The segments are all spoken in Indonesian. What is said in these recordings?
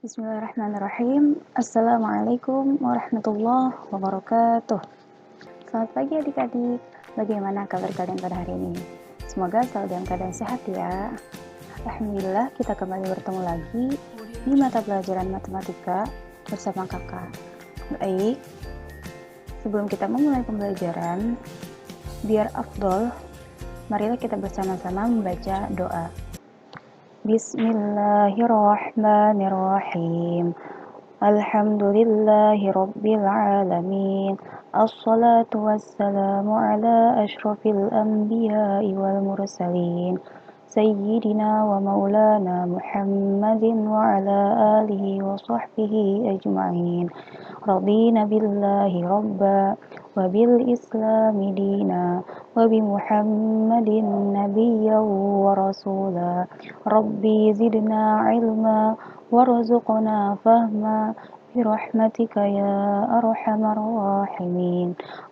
Bismillahirrahmanirrahim. Assalamualaikum warahmatullahi wabarakatuh. Selamat pagi adik-adik. Bagaimana kabar kalian pada hari ini? Semoga selalu dalam keadaan sehat ya. Alhamdulillah kita kembali bertemu lagi di mata pelajaran matematika bersama kakak. Baik, sebelum kita memulai pembelajaran, biar afdol, marilah kita bersama-sama membaca doa. Bismillahirrahmanirrahim. Alhamdulillahi rabbil alamin. Assalatu wassalamu ala ashrafil anbiya'i wal mursalin. Sayyidina wa maulana Muhammadin wa ala alihi wa sahbihi ajma'in. Radina billahi rabba wa bil islami dina wa bi Muhammadin nabiyyan wa rasula. Rabbi zidna ilma warzuqna fahma برحمتك يا أرحم الراحمين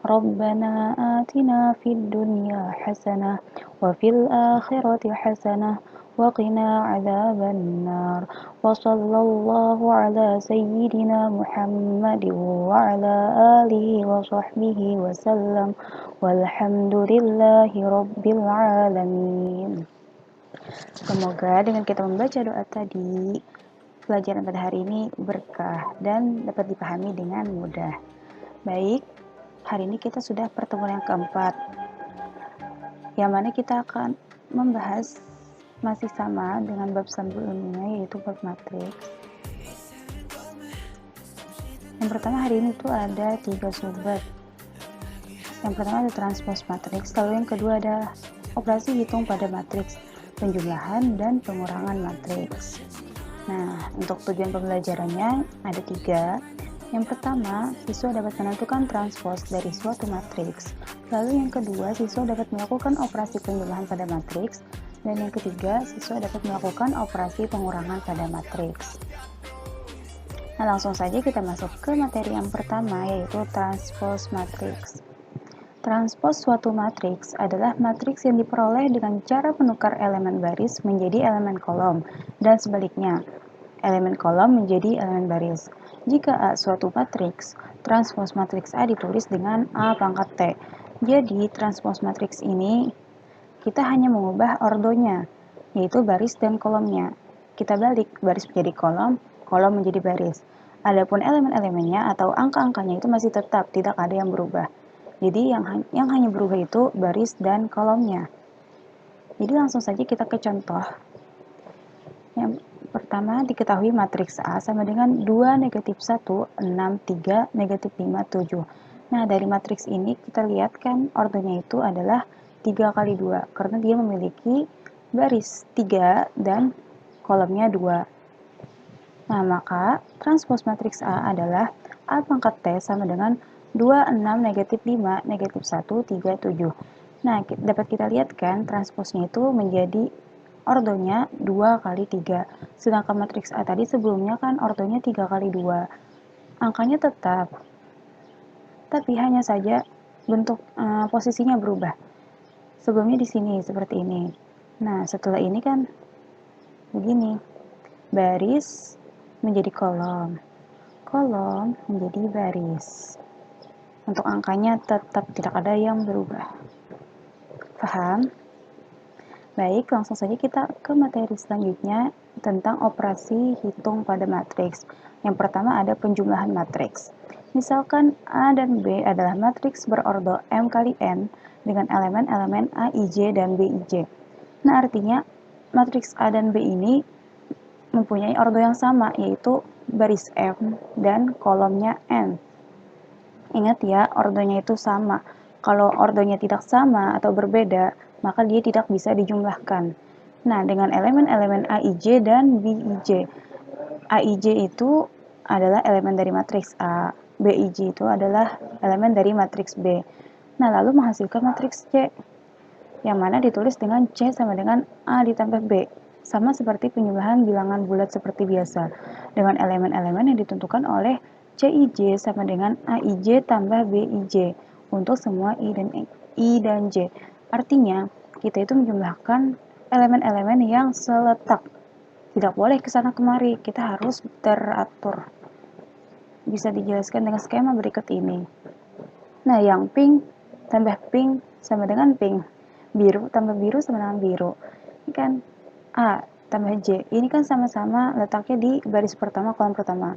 ربنا آتنا في الدنيا حسنة وفي الآخرة حسنة وقنا عذاب النار وصلى الله على سيدنا محمد وعلى آله وصحبه وسلم والحمد لله رب العالمين. Semoga dengan kita membaca doa tadi, pelajaran pada hari ini berkah dan dapat dipahami dengan mudah. Baik, hari ini kita sudah pertemuan yang keempat, yang mana kita akan membahas masih sama dengan bab sebelumnya, yaitu bab matriks. Yang pertama hari ini tuh ada 3 subbab. Yang pertama ada transpose matriks, lalu yang kedua ada operasi hitung pada matriks, penjumlahan dan pengurangan matriks. Nah, untuk tujuan pembelajarannya ada 3. Yang pertama, siswa dapat menentukan transpose dari suatu matriks. Lalu yang kedua, siswa dapat melakukan operasi penjumlahan pada matriks. Dan yang ketiga, siswa dapat melakukan operasi pengurangan pada matriks. Nah, langsung saja kita masuk ke materi yang pertama, yaitu transpose matriks. Transpose suatu matriks adalah matriks yang diperoleh dengan cara menukar elemen baris menjadi elemen kolom, dan sebaliknya, elemen kolom menjadi elemen baris. Jika A suatu matriks, transpose matriks A ditulis dengan A pangkat T. Jadi, transpose matriks ini kita hanya mengubah ordonya, yaitu baris dan kolomnya. Kita balik, baris menjadi kolom, kolom menjadi baris. Adapun elemen-elemennya atau angka-angkanya itu masih tetap, tidak ada yang berubah. Jadi yang hanya berubah itu baris dan kolomnya. Jadi langsung saja kita ke contoh. Yang pertama, diketahui matriks A sama dengan 2, negatif 1, 6, 3, negatif 5, 7. Nah, dari matriks ini kita lihat kan ordonya itu adalah 3 kali 2, karena dia memiliki baris 3 dan kolomnya 2. Nah, maka transpose matriks A adalah A pangkat T sama dengan 2, 6, negatif 5, negatif 1, 3, 7. Nah, dapat kita lihat kan transposnya itu menjadi ordonya 2 kali 3. Sedangkan matriks A tadi sebelumnya kan ordonya 3 kali 2. Angkanya tetap, tapi hanya saja bentuk posisinya berubah. Sebelumnya di sini seperti ini. Nah, setelah ini kan begini. Baris menjadi kolom. Kolom menjadi baris. Untuk angkanya tetap tidak ada yang berubah. Paham? Baik, langsung saja kita ke materi selanjutnya tentang operasi hitung pada matriks. Yang pertama ada penjumlahan matriks. Misalkan A dan B adalah matriks berordo M kali N dengan elemen-elemen A, I, J, dan B, I, J. Nah, artinya matriks A dan B ini mempunyai ordo yang sama, yaitu baris M dan kolomnya N. Ingat ya, ordonya itu sama. Kalau ordonya tidak sama atau berbeda, maka dia tidak bisa dijumlahkan. Nah, dengan elemen-elemen A, I, J, dan B, I, J. A, I, J itu adalah elemen dari matriks A. B, I, J itu adalah elemen dari matriks B. Nah, lalu menghasilkan matriks C, yang mana ditulis dengan C sama dengan A ditambah B. Sama seperti penjumlahan bilangan bulat seperti biasa, dengan elemen-elemen yang ditentukan oleh CIJ sama dengan AIJ tambah BIJ untuk semua I dan J. Artinya, kita itu menjumlahkan elemen-elemen yang seletak. Tidak boleh ke sana kemari, kita harus teratur. Bisa dijelaskan dengan skema berikut ini. Nah, yang pink tambah pink sama dengan pink. Biru tambah biru sama dengan biru. Ini kan A tambah J. Ini kan sama-sama letaknya di baris pertama kolom pertama.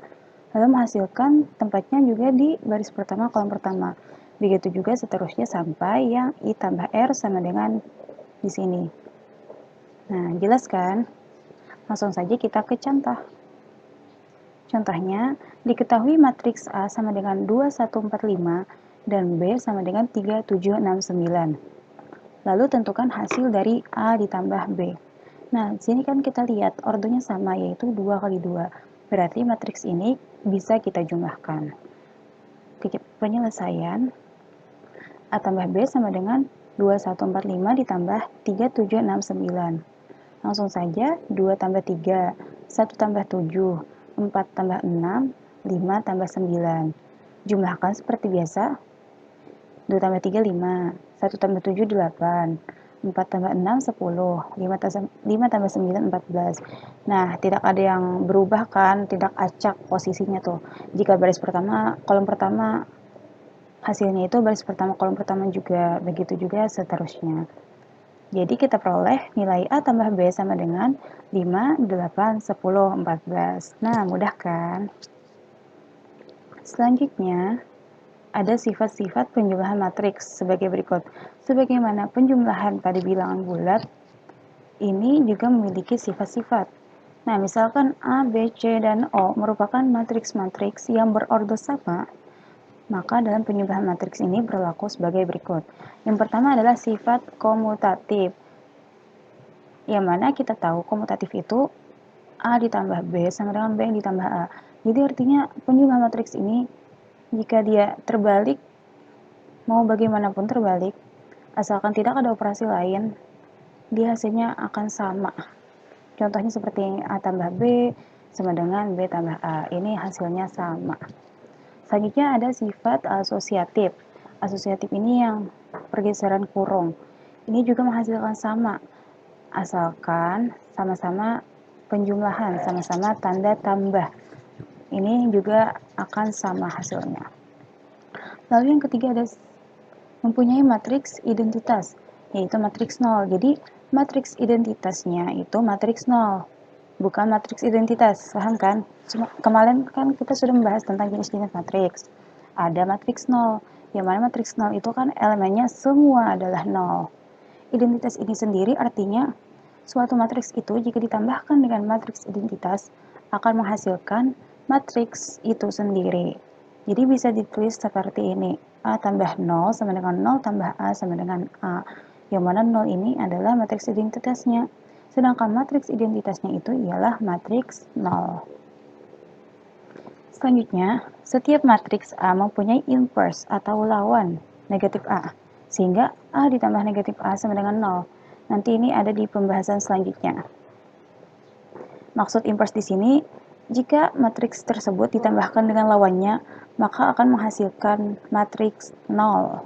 Lalu menghasilkan tempatnya juga di baris pertama kolom pertama. Begitu juga seterusnya sampai yang I tambah R sama dengan di sini. Nah, jelas kan? Langsung saja kita ke contoh. Contohnya, diketahui matriks A sama dengan 2145 dan B sama dengan 3769. Lalu tentukan hasil dari A ditambah B. Nah, di sini kan kita lihat ordonya sama, yaitu 2 kali 2. Berarti matriks ini bisa kita jumlahkan. Penyelesaian, A tambah B sama dengan 2145 ditambah 3769. Langsung saja, 2 tambah 3, 1 tambah 7, 4 tambah 6, 5 tambah 9. Jumlahkan seperti biasa. 2 tambah 3, 5. 1 tambah 7, 8. 4 tambah 6, 10. 5 tambah 9, 14. Nah, tidak ada yang berubah kan, tidak acak posisinya tuh. Jika baris pertama, kolom pertama, hasilnya itu baris pertama, kolom pertama juga, begitu juga seterusnya. Jadi kita peroleh nilai A tambah B sama dengan 5, 8, 10, 14. Nah, mudah kan? Selanjutnya, ada sifat-sifat penjumlahan matriks sebagai berikut. Sebagaimana penjumlahan pada bilangan bulat, ini juga memiliki sifat-sifat. Nah, misalkan A, B, C, dan O merupakan matriks-matriks yang berordo sama, maka dalam penjumlahan matriks ini berlaku sebagai berikut. Yang pertama adalah sifat komutatif. Yang mana kita tahu komutatif itu A ditambah B sama dengan B ditambah A. Jadi artinya penjumlah matriks ini jika dia terbalik, mau bagaimanapun terbalik, asalkan tidak ada operasi lain, dia hasilnya akan sama. Contohnya seperti A tambah B sama dengan B tambah A. Ini hasilnya sama. Selanjutnya ada sifat asosiatif. Asosiatif ini yang pergeseran kurung. Ini juga menghasilkan sama, asalkan sama-sama penjumlahan, sama-sama tanda tambah. Ini juga akan sama hasilnya. Lalu yang ketiga ada mempunyai matriks identitas, yaitu matriks 0. Jadi matriks identitasnya itu matriks 0, bukan matriks identitas. Paham kan? Kemarin kan kita sudah membahas tentang jenis-jenis matriks. Ada matriks 0, yang mana matriks 0 itu kan elemennya semua adalah 0. Identitas ini sendiri artinya suatu matriks itu jika ditambahkan dengan matriks identitas akan menghasilkan matriks itu sendiri. Jadi bisa ditulis seperti ini. A tambah 0 sama dengan 0 tambah A sama dengan A. Yang mana 0 ini adalah matriks identitasnya. Sedangkan matriks identitasnya itu ialah matriks 0. Selanjutnya, setiap matriks A mempunyai inverse atau lawan negatif A. Sehingga A ditambah negatif A sama dengan 0. Nanti ini ada di pembahasan selanjutnya. Maksud inverse di sini, jika matriks tersebut ditambahkan dengan lawannya, maka akan menghasilkan matriks 0.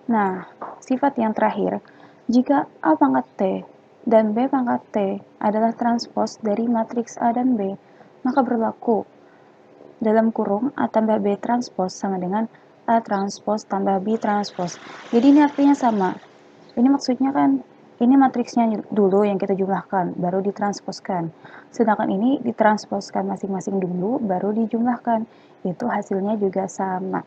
Nah, sifat yang terakhir, jika A pangkat T dan B pangkat T adalah transpos dari matriks A dan B, maka berlaku dalam kurung A tambah B transpos sama dengan A transpos tambah B transpos. Jadi ini artinya sama. Ini maksudnya kan, ini matriksnya dulu yang kita jumlahkan, baru ditransposkan. Sedangkan ini ditransposkan masing-masing dulu, baru dijumlahkan. Itu hasilnya juga sama.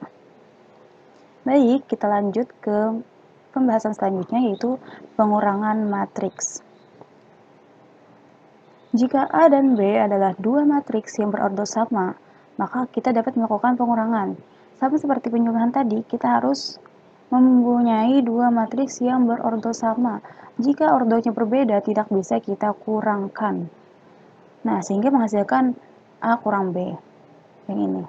Baik, kita lanjut ke pembahasan selanjutnya, yaitu pengurangan matriks. Jika A dan B adalah dua matriks yang berordo sama, maka kita dapat melakukan pengurangan. Sama seperti penjumlahan tadi, kita harus mempunyai dua matriks yang berordo sama. Jika ordonya berbeda, tidak bisa kita kurangkan. Nah, sehingga menghasilkan A kurang B. Yang ini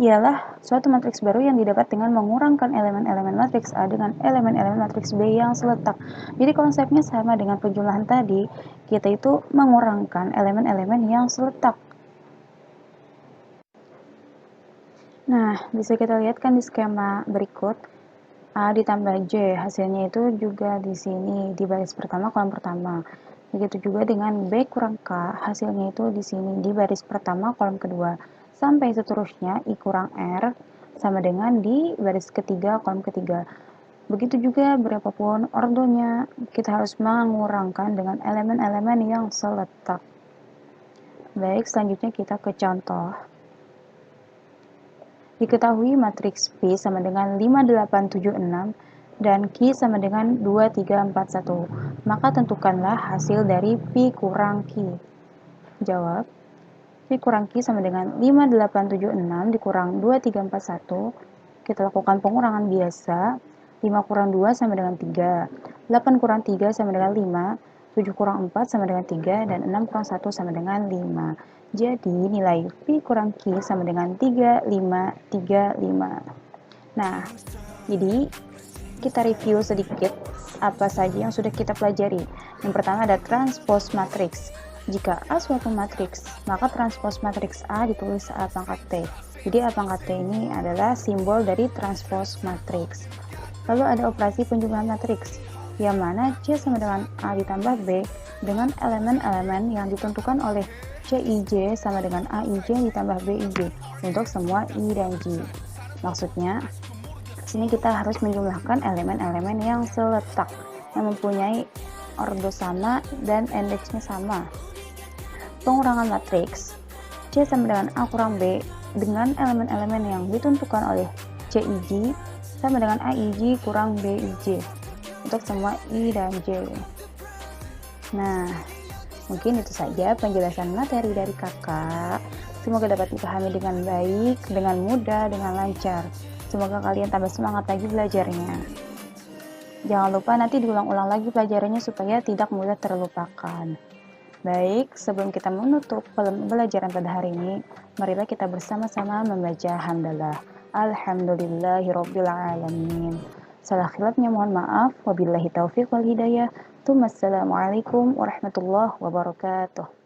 ialah suatu matriks baru yang didapat dengan mengurangkan elemen-elemen matriks A dengan elemen-elemen matriks B yang seletak. Jadi konsepnya sama dengan penjumlahan tadi, kita itu mengurangkan elemen-elemen yang seletak. Nah, bisa kita lihat kan di skema berikut. A ditambah J, hasilnya itu juga di sini, di baris pertama, kolom pertama. Begitu juga dengan B kurang K, hasilnya itu di sini di baris pertama kolom kedua. Sampai seterusnya I kurang R sama dengan di baris ketiga kolom ketiga. Begitu juga berapapun ordonya, kita harus mengurangkan dengan elemen-elemen yang seletak. Baik, selanjutnya kita ke contoh. Diketahui matriks P sama dengan 5, 8, 7, 6 dan Q sama dengan 2, 3, 4, 1. Maka tentukanlah hasil dari P kurang Q. Jawab. P kurang Q sama dengan 5, 8, 7, 6 dikurang 2, 3, 4, 1. Kita lakukan pengurangan biasa. 5 kurang 2 sama dengan 3. 8 kurang 3 sama dengan 5. 7 kurang 4 sama dengan 3. Dan 6 kurang 1 sama dengan 5. Jadi nilai P kurang Q sama dengan 3, 5, 3, 5. Nah, jadi kita review sedikit apa saja yang sudah kita pelajari. Yang pertama ada transpose matriks. Jika A suatu matriks, maka transpose matriks A ditulis A pangkat T. Jadi A pangkat T ini adalah simbol dari transpose matriks. Lalu ada operasi penjumlahan matriks, yang mana C sama dengan A ditambah B dengan elemen-elemen yang ditentukan oleh CIJ sama dengan AIJ ditambah BIJ untuk semua I dan J. Maksudnya, di sini kita harus menjumlahkan elemen-elemen yang seletak, yang mempunyai ordo sama dan indeksnya sama. Pengurangan matriks, C sama dengan A kurang B dengan elemen-elemen yang ditentukan oleh CIJ sama dengan AIJ kurang BIJ untuk semua I dan J. Nah, mungkin itu saja penjelasan materi dari kakak. Semoga dapat dipahami dengan baik, dengan mudah, dengan lancar. Semoga kalian tambah semangat lagi belajarnya. Jangan lupa nanti diulang-ulang lagi pelajarannya supaya tidak mudah terlupakan. Baik, sebelum kita menutup pelajaran pada hari ini, marilah kita bersama-sama membaca hamdalah. Alhamdulillahirabbil alamin. Salah khilafnya mohon maaf. Wabillahi taufiq wal hidayah. Assalamualaikum warahmatullahi wabarakatuh.